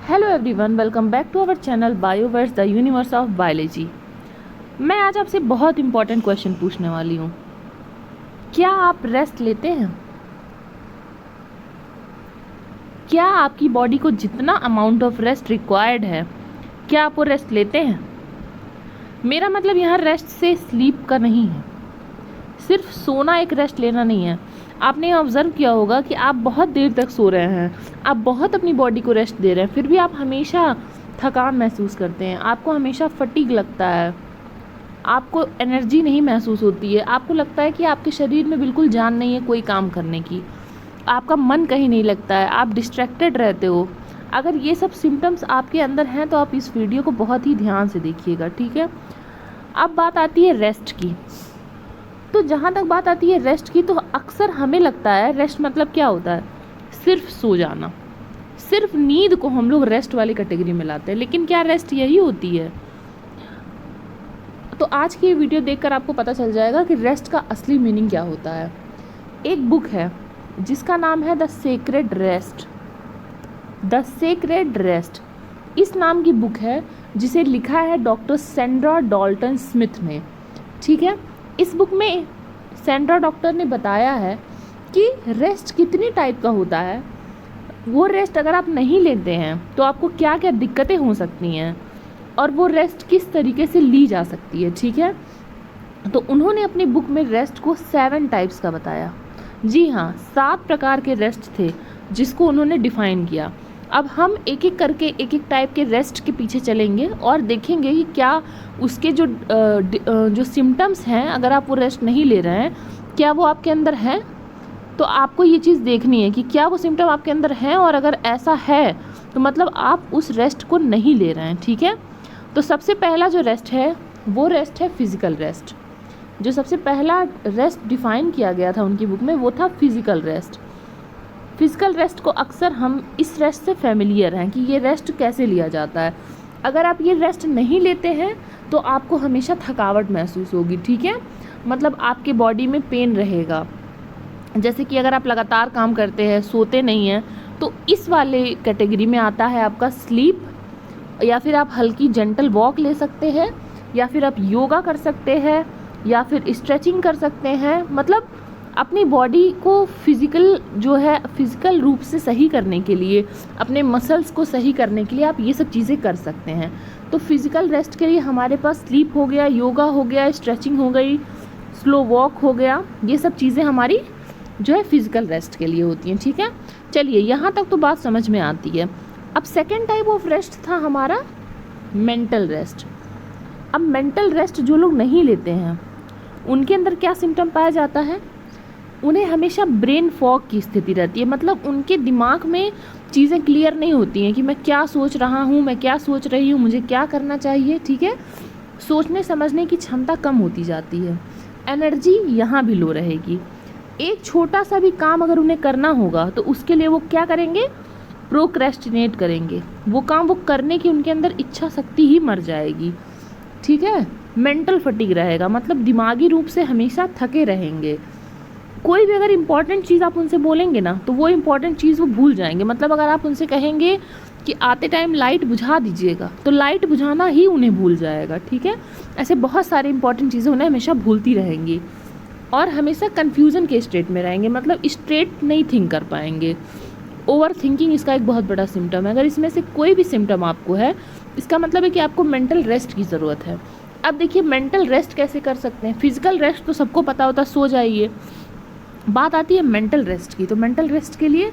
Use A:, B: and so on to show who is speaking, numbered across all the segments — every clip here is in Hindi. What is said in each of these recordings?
A: Hello everyone, welcome back to our channel Bioverse the universe of biology. मैं आज आपसे बहुत इंपॉर्टेंट क्वेश्चन पूछने वाली हूँ। क्या आप रेस्ट लेते हैं? क्या आपकी बॉडी को जितना अमाउंट ऑफ रेस्ट रिक्वायर्ड है, क्या आप वो रेस्ट लेते हैं? मेरा मतलब यहाँ रेस्ट से स्लीप का नहीं है, सिर्फ सोना एक रेस्ट लेना नहीं है। आपने ऑब्ज़र्व किया होगा कि आप बहुत देर तक सो रहे हैं, आप बहुत अपनी बॉडी को रेस्ट दे रहे हैं, फिर भी आप हमेशा थकान महसूस करते हैं, आपको हमेशा फटीग लगता है, आपको एनर्जी नहीं महसूस होती है, आपको लगता है कि आपके शरीर में बिल्कुल जान नहीं है कोई काम करने की, आपका मन कहीं नहीं लगता है, आप डिस्ट्रैक्टेड रहते हो। अगर ये सब सिम्टम्स आपके अंदर हैं तो आप इस वीडियो को बहुत ही ध्यान से देखिएगा, ठीक है। अब बात आती है रेस्ट की। तो जहाँ तक बात आती है रेस्ट की, तो अक्सर हमें लगता है रेस्ट मतलब क्या होता है, सिर्फ सो जाना, सिर्फ नींद को हम लोग रेस्ट वाली कैटेगरी में लाते हैं। लेकिन क्या रेस्ट यही होती है? तो आज की ये वीडियो देखकर आपको पता चल जाएगा कि रेस्ट का असली मीनिंग क्या होता है। एक बुक है जिसका नाम है the sacred rest. The sacred rest इस नाम की बुक है, जिसे लिखा है डॉक्टर सैंड्रा डॉल्टन स्मिथ ने, ठीक है। इस बुक में सैंड्रा डॉक्टर ने बताया है कि रेस्ट कितनी टाइप का होता है, वो रेस्ट अगर आप नहीं लेते हैं तो आपको क्या क्या दिक्कतें हो सकती हैं, और वो रेस्ट किस तरीके से ली जा सकती है, ठीक है। तो उन्होंने अपनी बुक में रेस्ट को 7 टाइप्स का बताया। जी हाँ, 7 प्रकार के रेस्ट थे जिसको उन्होंने डिफ़ाइन किया। अब हम एक एक करके एक एक टाइप के रेस्ट के पीछे चलेंगे और देखेंगे कि क्या उसके जो सिम्टम्स हैं, अगर आप वो रेस्ट नहीं ले रहे हैं, क्या वो आपके अंदर हैं। तो आपको ये चीज़ देखनी है कि क्या वो सिम्टम आपके अंदर हैं, और अगर ऐसा है तो मतलब आप उस रेस्ट को नहीं ले रहे हैं, ठीक है। तो सबसे पहला जो रेस्ट है वो रेस्ट है फिज़िकल रेस्ट। जो सबसे पहला रेस्ट डिफ़ाइन किया गया था उनकी बुक में वो था फिज़िकल रेस्ट। फिज़िकल रेस्ट को अक्सर हम इस रेस्ट से फेमिलियर हैं कि ये रेस्ट कैसे लिया जाता है। अगर आप ये रेस्ट नहीं लेते हैं तो आपको हमेशा थकावट महसूस होगी, ठीक है। मतलब आपके बॉडी में पेन रहेगा, जैसे कि अगर आप लगातार काम करते हैं, सोते नहीं हैं, तो इस वाले कैटेगरी में आता है आपका स्लीप, या फिर आप हल्की जेंटल वॉक ले सकते हैं, या फिर आप योगा कर सकते हैं, या फिर स्ट्रेचिंग कर सकते हैं। मतलब अपनी बॉडी को फिज़िकल रूप से सही करने के लिए, अपने मसल्स को सही करने के लिए आप ये सब चीज़ें कर सकते हैं। तो फिज़िकल रेस्ट के लिए हमारे पास स्लीप हो गया, योगा हो गया, स्ट्रेचिंग हो गई, स्लो वॉक हो गया, ये सब चीज़ें हमारी जो है फिज़िकल रेस्ट के लिए होती हैं, ठीक है। चलिए, यहाँ तक तो बात समझ में आती है। अब सेकेंड टाइप ऑफ रेस्ट था हमारा मेंटल रेस्ट। अब मेंटल रेस्ट जो लोग नहीं लेते हैं उनके अंदर क्या सिम्टम पाया जाता है, उन्हें हमेशा ब्रेन फॉग की स्थिति रहती है। मतलब उनके दिमाग में चीज़ें क्लियर नहीं होती हैं कि मैं क्या सोच रहा हूँ, मैं क्या सोच रही हूँ, मुझे क्या करना चाहिए, ठीक है। सोचने समझने की क्षमता कम होती जाती है, एनर्जी यहाँ भी लो रहेगी। एक छोटा सा भी काम अगर उन्हें करना होगा तो उसके लिए वो क्या करेंगे, प्रोक्रेस्टिनेट करेंगे। वो काम वो करने की उनके अंदर इच्छा शक्ति ही मर जाएगी, ठीक है। मेंटल फटीग रहेगा, मतलब दिमागी रूप से हमेशा थके रहेंगे। कोई भी अगर इम्पॉर्टेंट चीज़ आप उनसे बोलेंगे ना तो वो इम्पॉर्टेंट चीज़ वो भूल जाएंगे। मतलब अगर आप उनसे कहेंगे कि आते टाइम लाइट बुझा दीजिएगा, तो लाइट बुझाना ही उन्हें भूल जाएगा, ठीक है। ऐसे बहुत सारे इंपॉर्टेंट चीज़ें उन्हें हमेशा भूलती रहेंगी और हमेशा कन्फ्यूज़न के स्टेट में रहेंगे। मतलब स्ट्रेट नहीं थिंक कर पाएंगे। ओवर थिंकिंग इसका एक बहुत बड़ा सिम्टम है। अगर इसमें से कोई भी सिम्टम आपको है, इसका मतलब है कि आपको मेंटल रेस्ट की ज़रूरत है। अब देखिए, मेंटल रेस्ट कैसे कर सकते हैं। फिजिकल रेस्ट तो सबको पता होता है, सो जाइए। बात आती है मेंटल रेस्ट की। तो मेंटल रेस्ट के लिए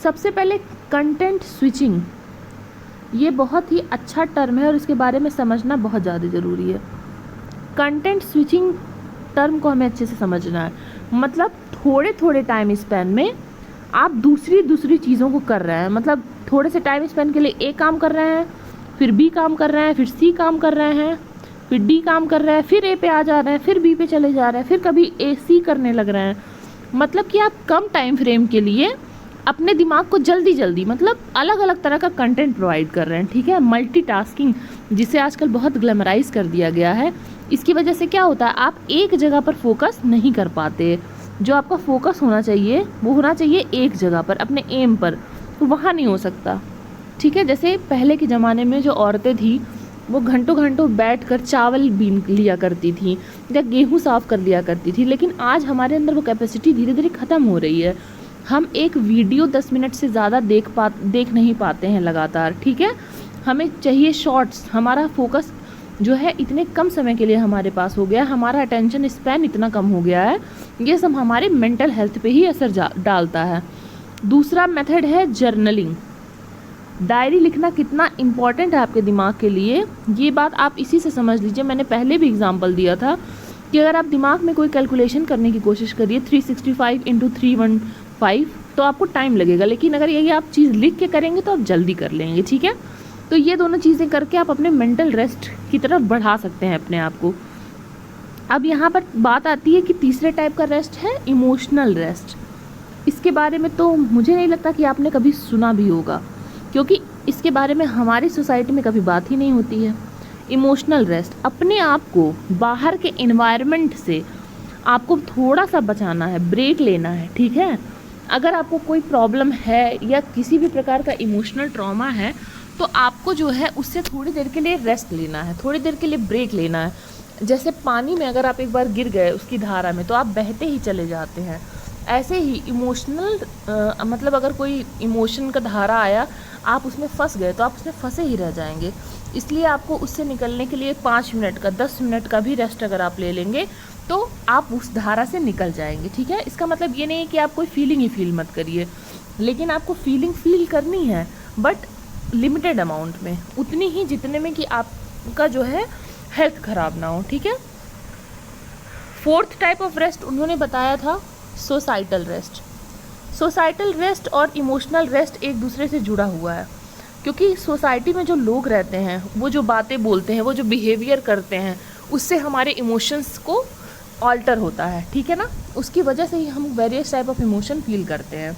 A: सबसे पहले कंटेंट स्विचिंग, ये बहुत ही अच्छा टर्म है और इसके बारे में समझना बहुत ज़्यादा ज़रूरी है। कंटेंट स्विचिंग टर्म को हमें अच्छे से समझना है। मतलब थोड़े थोड़े टाइम स्पैन में आप दूसरी चीज़ों को कर रहे हैं। मतलब थोड़े से टाइम स्पैन के लिए ए काम कर रहे हैं, फिर बी काम कर रहे हैं, फिर सी काम कर रहे हैं, फिर डी काम कर रहे हैं, फिर ए पे आ जा रहे हैं, फिर बी पे चले जा रहे हैं, फिर कभी ए सी करने लग रहे हैं। मतलब कि आप कम टाइम फ्रेम के लिए अपने दिमाग को जल्दी मतलब अलग अलग तरह का कंटेंट प्रोवाइड कर रहे हैं, ठीक है। मल्टीटास्किंग, जिसे आजकल बहुत ग्लैमराइज कर दिया गया है, इसकी वजह से क्या होता है, आप एक जगह पर फोकस नहीं कर पाते। जो आपका फोकस होना चाहिए वो होना चाहिए एक जगह पर, अपने एम पर, तो वहाँ नहीं हो सकता, ठीक है। जैसे पहले के ज़माने में जो औरतें थी वो घंटों घंटों बैठ कर चावल बीन लिया करती थी या गेहूँ साफ़ कर लिया करती थी, लेकिन आज हमारे अंदर वो कैपेसिटी धीरे धीरे ख़त्म हो रही है। हम एक वीडियो 10 मिनट से ज़्यादा देख नहीं पाते हैं लगातार, ठीक है। हमें चाहिए शॉर्ट्स। हमारा फोकस जो है इतने कम समय के लिए हमारे पास हो गया, हमारा अटेंशन स्पैन इतना कम हो गया है, ये सब हमारे मेंटल हेल्थ पे ही असर डालता है। दूसरा मेथड है जर्नलिंग। डायरी लिखना कितना इम्पॉर्टेंट है आपके दिमाग के लिए, ये बात आप इसी से समझ लीजिए। मैंने पहले भी एग्जांपल दिया था कि अगर आप दिमाग में कोई कैलकुलेशन करने की कोशिश करिए 365 × 315, तो आपको टाइम लगेगा, लेकिन अगर यही आप चीज़ लिख के करेंगे तो आप जल्दी कर लेंगे, ठीक है। तो ये दोनों चीज़ें करके आप अपने मेंटल रेस्ट की तरफ बढ़ा सकते हैं अपने आप को। अब यहाँ पर बात आती है कि तीसरे टाइप का रेस्ट है इमोशनल रेस्ट। इसके बारे में तो मुझे नहीं लगता कि आपने कभी सुना भी होगा, क्योंकि इसके बारे में हमारी सोसाइटी में कभी बात ही नहीं होती है। इमोशनल रेस्ट, अपने आप को बाहर के एनवायरनमेंट से आपको थोड़ा सा बचाना है, ब्रेक लेना है, ठीक है। अगर आपको कोई प्रॉब्लम है या किसी भी प्रकार का इमोशनल ट्रॉमा है तो आपको जो है उससे थोड़ी देर के लिए रेस्ट लेना है, थोड़ी देर के लिए ब्रेक लेना है। जैसे पानी में अगर आप एक बार गिर गए उसकी धारा में तो आप बहते ही चले जाते हैं, ऐसे ही इमोशनल मतलब अगर कोई इमोशन का धारा आया, आप उसमें फंस गए तो आप उसमें फंसे ही रह जाएंगे। इसलिए आपको उससे निकलने के लिए 5 मिनट का 10 मिनट का भी रेस्ट अगर आप ले लेंगे तो आप उस धारा से निकल जाएंगे, ठीक है। इसका मतलब ये नहीं है कि आप कोई फीलिंग ही फील मत करिए, लेकिन आपको फीलिंग फील करनी है, बट लिमिटेड अमाउंट में, उतनी ही जितने में कि आपका जो है हेल्थ ख़राब ना हो, ठीक है। फोर्थ टाइप ऑफ रेस्ट उन्होंने बताया था सोसाइटल रेस्ट। सोसाइटल रेस्ट और इमोशनल रेस्ट एक दूसरे से जुड़ा हुआ है, क्योंकि सोसाइटी में जो लोग रहते हैं, वो जो बातें बोलते हैं, वो जो बिहेवियर करते हैं, उससे हमारे इमोशंस को ऑल्टर होता है, ठीक है ना। उसकी वजह से ही हम various type of emotion feel करते हैं।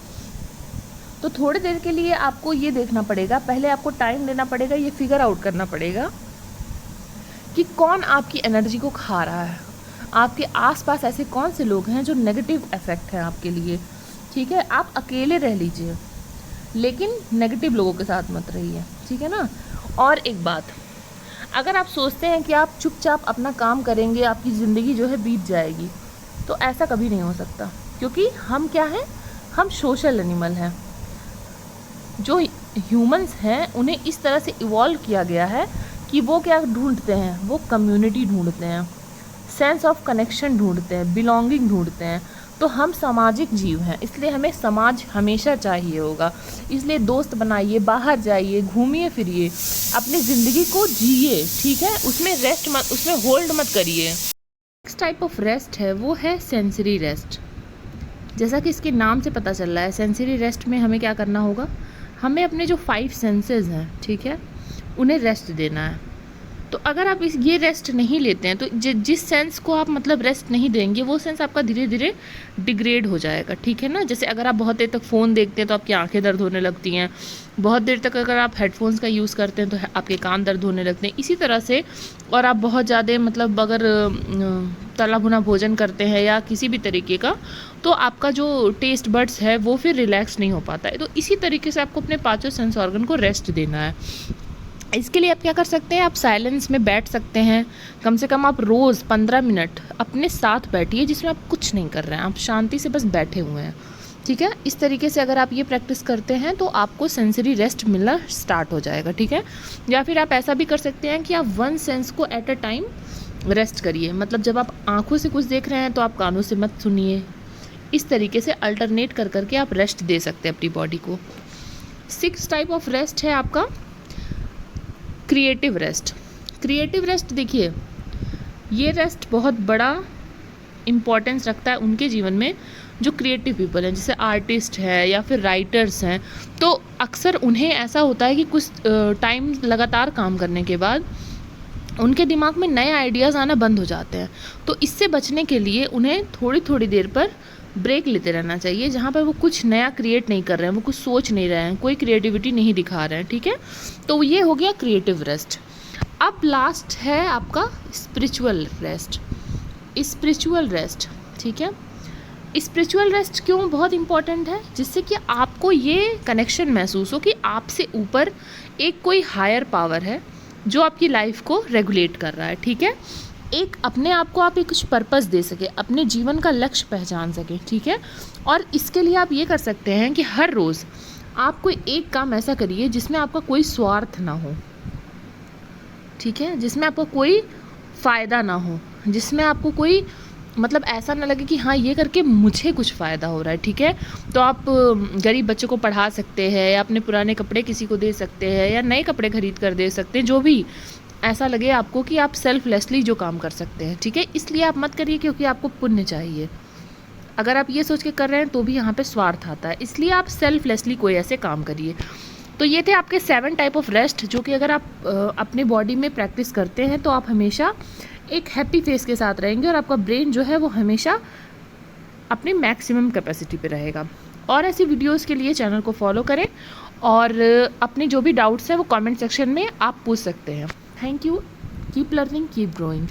A: तो थोड़ी देर के लिए आपको ये देखना पड़ेगा, पहले आपको टाइम लेना पड़ेगा, ये फिगर आउट करना पड़ेगा कि कौन आपकी एनर्जी को खा रहा है, आपके आसपास ऐसे कौन से लोग हैं जो नेगेटिव इफेक्ट हैं आपके लिए, ठीक है। आप अकेले रह लीजिए, लेकिन नेगेटिव लोगों के साथ मत रहिए, ठीक है ना। और एक बात, अगर आप सोचते हैं कि आप चुपचाप अपना काम करेंगे आपकी ज़िंदगी जो है बीत जाएगी, तो ऐसा कभी नहीं हो सकता, क्योंकि हम क्या हैं, हम सोशल एनिमल हैं। जो ह्यूमंस हैं उन्हें इस तरह से इवॉल्व किया गया है कि वो क्या ढूंढते हैं, वो कम्युनिटी ढूंढते हैं, सेंस ऑफ कनेक्शन ढूंढते हैं, बिलोंगिंग ढूंढते हैं। तो हम सामाजिक जीव हैं, इसलिए हमें समाज हमेशा चाहिए होगा। इसलिए दोस्त बनाइए, बाहर जाइए, घूमिए फिरिए, अपनी ज़िंदगी को जिए, ठीक है। उसमें रेस्ट मत, उसमें होल्ड मत करिए। नेक्स्ट टाइप ऑफ रेस्ट है वो है सेंसरी रेस्ट। जैसा कि इसके नाम से पता चल रहा है, सेंसरी रेस्ट में हमें क्या करना होगा, हमें अपने जो 5 सेंसेस हैं, ठीक है, उन्हें रेस्ट देना है। तो अगर आप ये रेस्ट नहीं लेते हैं तो जिस सेंस को आप मतलब रेस्ट नहीं देंगे, वो सेंस आपका धीरे धीरे डिग्रेड हो जाएगा, ठीक है ना। जैसे अगर आप बहुत देर तक फ़ोन देखते हैं तो आपकी आंखें दर्द होने लगती हैं, बहुत देर तक अगर आप हेडफोन्स का यूज़ करते हैं तो आपके कान दर्द होने लगते हैं, इसी तरह से। और आप बहुत ज़्यादा मतलब अगर तला भुना भोजन करते हैं या किसी भी तरीके का, तो आपका जो टेस्ट बड्स है वो फिर रिलैक्स नहीं हो पाता है। तो इसी तरीके से आपको अपने 5 सेंस ऑर्गन को रेस्ट देना है। इसके लिए आप क्या कर सकते हैं, आप साइलेंस में बैठ सकते हैं। कम से कम आप रोज़ 15 मिनट अपने साथ बैठिए, जिसमें आप कुछ नहीं कर रहे हैं, आप शांति से बस बैठे हुए हैं, ठीक है। इस तरीके से अगर आप ये प्रैक्टिस करते हैं तो आपको सेंसरी रेस्ट मिलना स्टार्ट हो जाएगा, ठीक है। या फिर आप ऐसा भी कर सकते हैं कि आप 1 सेंस को एट अ टाइम रेस्ट करिए। मतलब जब आप आँखों से कुछ देख रहे हैं तो आप कानों से मत सुनिए। इस तरीके से अल्टरनेट कर करके आप रेस्ट दे सकते हैं अपनी बॉडी को। 6 टाइप ऑफ रेस्ट है आपका क्रिएटिव रेस्ट। क्रिएटिव रेस्ट देखिए, ये रेस्ट बहुत बड़ा इम्पॉर्टेंस रखता है उनके जीवन में जो क्रिएटिव पीपल हैं, जैसे आर्टिस्ट है या फिर राइटर्स हैं। तो अक्सर उन्हें ऐसा होता है कि कुछ टाइम लगातार काम करने के बाद उनके दिमाग में नए आइडियाज़ आना बंद हो जाते हैं। तो इससे बचने के लिए उन्हें थोड़ी थोड़ी देर पर ब्रेक लेते रहना चाहिए, जहाँ पर वो कुछ नया क्रिएट नहीं कर रहे हैं, वो कुछ सोच नहीं रहे हैं, कोई क्रिएटिविटी नहीं दिखा रहे हैं, ठीक है। तो ये हो गया क्रिएटिव रेस्ट। अब लास्ट है आपका स्पिरिचुअल रेस्ट। स्पिरिचुअल रेस्ट, ठीक है। स्पिरिचुअल रेस्ट क्यों बहुत इंपॉर्टेंट है? जिससे कि आपको ये कनेक्शन महसूस हो कि आपसे ऊपर एक कोई हायर पावर है जो आपकी लाइफ को रेगुलेट कर रहा है, ठीक है। एक अपने आप को आप एक कुछ पर्पस दे सके, अपने जीवन का लक्ष्य पहचान सके, ठीक है। और इसके लिए आप ये कर सकते हैं कि हर रोज़ आप कोई एक काम ऐसा करिए जिसमें आपका कोई स्वार्थ ना हो, ठीक है, जिसमें आपको कोई फ़ायदा ना हो, जिसमें आपको कोई मतलब ऐसा ना लगे कि हाँ ये करके मुझे कुछ फ़ायदा हो रहा है, ठीक है। तो आप गरीब बच्चों को पढ़ा सकते हैं, या अपने पुराने कपड़े किसी को दे सकते हैं, या नए कपड़े खरीद कर दे सकते हैं, जो भी ऐसा लगे आपको कि आप सेल्फलेसली जो काम कर सकते हैं, ठीक है। इसलिए आप मत करिए क्योंकि आपको पुण्य चाहिए। अगर आप ये सोच के कर रहे हैं तो भी यहाँ पे स्वार्थ आता है, इसलिए आप सेल्फलेसली कोई ऐसे काम करिए। तो ये थे आपके 7 टाइप ऑफ रेस्ट, जो कि अगर आप अपने बॉडी में प्रैक्टिस करते हैं तो आप हमेशा एक हैप्पी फेस के साथ रहेंगे और आपका ब्रेन जो है वो हमेशा अपने मैक्सिमम कैपेसिटी पे रहेगा। और ऐसी वीडियोस के लिए चैनल को फॉलो करें, और अपने जो भी डाउट्स हैं वो कमेंट सेक्शन में आप पूछ सकते हैं। Thank you, keep learning, keep growing.